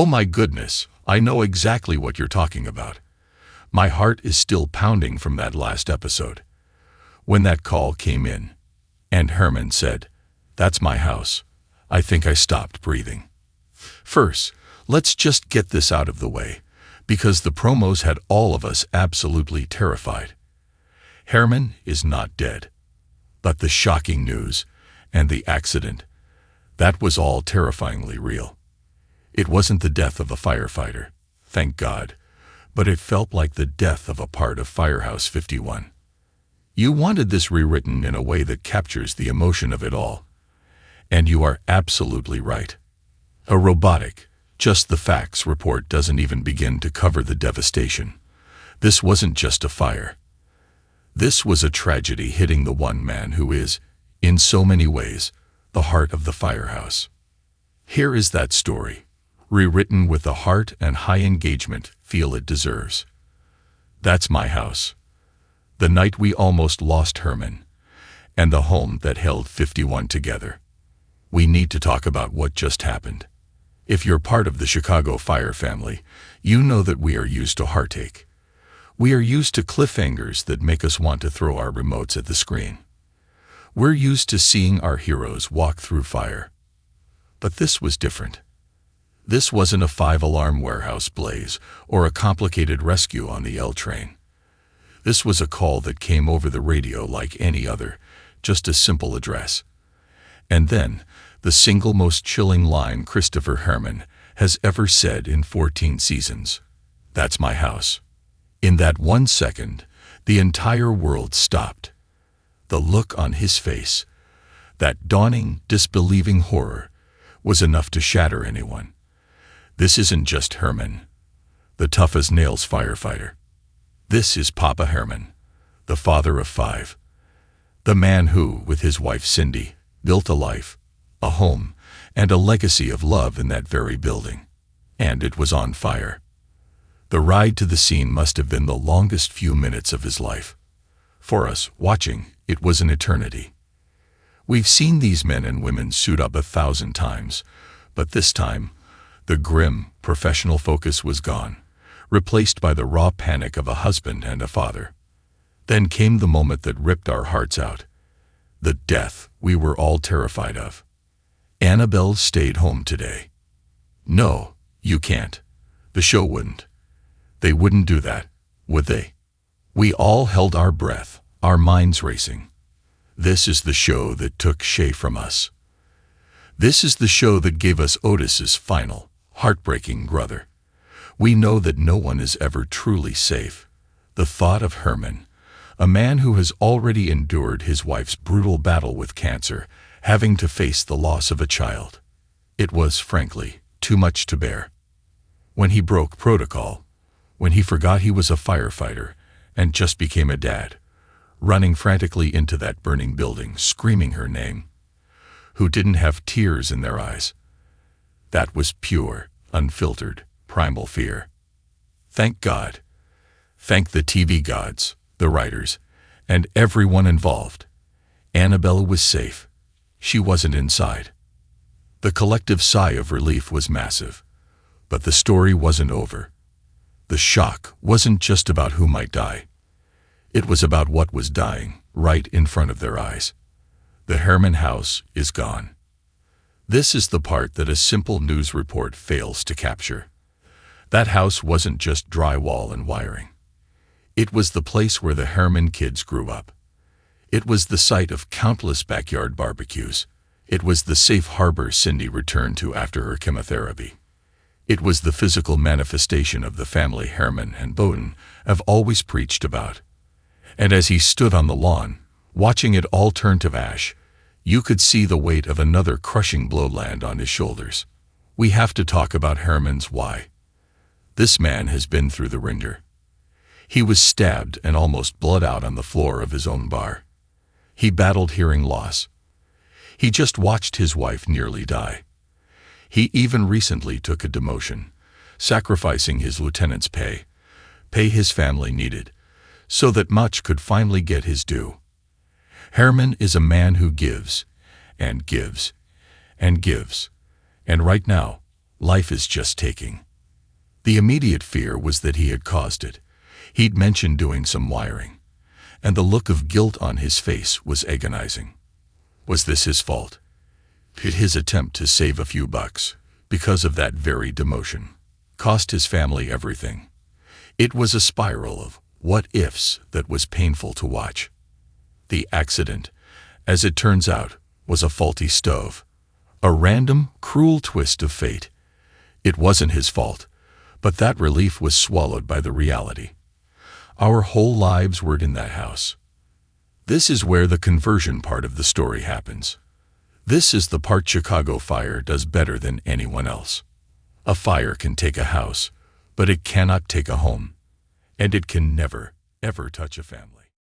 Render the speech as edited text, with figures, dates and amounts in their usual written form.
Oh my goodness, I know exactly what you're talking about. My heart is still pounding from that last episode. When that call came in, and Herrmann said, "That's my house," I think I stopped breathing. First, let's just get this out of the way, because the promos had all of us absolutely terrified. Herrmann is not dead. But the shocking news, and the accident, that was all terrifyingly real. It wasn't the death of a firefighter, thank God, but it felt like the death of a part of Firehouse 51. You wanted this rewritten in a way that captures the emotion of it all. And you are absolutely right. A robotic, just the facts report doesn't even begin to cover the devastation. This wasn't just a fire. This was a tragedy hitting the one man who is, in so many ways, the heart of the firehouse. Here is that story, rewritten with the heart and high engagement feel it deserves. That's my house. The night we almost lost Herrmann, and the home that held 51 together. We need to talk about what just happened. If you're part of the Chicago Fire family, you know that we are used to heartache. We are used to cliffhangers that make us want to throw our remotes at the screen. We're used to seeing our heroes walk through fire. But this was different. This wasn't a 5-alarm warehouse blaze or a complicated rescue on the L train. This was a call that came over the radio like any other, just a simple address. And then, the single most chilling line Christopher Herrmann has ever said in 14 seasons. That's my house. In that 1 second, the entire world stopped. The look on his face, that dawning, disbelieving horror, was enough to shatter anyone. This isn't just Herrmann, the tough-as-nails firefighter. This is Papa Herrmann, the father of 5. The man who, with his wife Cindy, built a life, a home, and a legacy of love in that very building. And it was on fire. The ride to the scene must have been the longest few minutes of his life. For us, watching, it was an eternity. We've seen these men and women suit up 1,000 times, but this time, the grim, professional focus was gone, replaced by the raw panic of a husband and a father. Then came the moment that ripped our hearts out. The death we were all terrified of. Annabelle stayed home today. No, you can't. The show wouldn't. They wouldn't do that, would they? We all held our breath, our minds racing. This is the show that took Shay from us. This is the show that gave us Otis's final, heartbreaking brother. We know that no one is ever truly safe. The thought of Herrmann, a man who has already endured his wife's brutal battle with cancer, having to face the loss of a child. It was, frankly, too much to bear. When he broke protocol, when he forgot he was a firefighter and just became a dad, running frantically into that burning building, screaming her name, who didn't have tears in their eyes. That was pure, unfiltered, primal fear. Thank God. Thank the TV gods, the writers, and everyone involved. Annabella was safe. She wasn't inside. The collective sigh of relief was massive. But the story wasn't over. The shock wasn't just about who might die. It was about what was dying, right in front of their eyes. The Herrmann house is gone. This is the part that a simple news report fails to capture. That house wasn't just drywall and wiring. It was the place where the Herrmann kids grew up. It was the site of countless backyard barbecues. It was the safe harbor Cindy returned to after her chemotherapy. It was the physical manifestation of the family Herrmann and Bowden have always preached about. And as he stood on the lawn, watching it all turn to ash, you could see the weight of another crushing blow land on his shoulders. We have to talk about Herrmann's why. This man has been through the ringer. He was stabbed and almost bled out on the floor of his own bar. He battled hearing loss. He just watched his wife nearly die. He even recently took a demotion, sacrificing his lieutenant's pay his family needed, so that Much could finally get his due. Herrmann is a man who gives, and gives, and gives. And right now, life is just taking. The immediate fear was that he had caused it. He'd mentioned doing some wiring, and the look of guilt on his face was agonizing. Was this his fault? Did his attempt to save a few bucks, because of that very demotion, cost his family everything? It was a spiral of what-ifs that was painful to watch. The accident, as it turns out, was a faulty stove. A random, cruel twist of fate. It wasn't his fault, but that relief was swallowed by the reality. Our whole lives were in that house. This is where the conversion part of the story happens. This is the part Chicago Fire does better than anyone else. A fire can take a house, but it cannot take a home. And it can never, ever touch a family.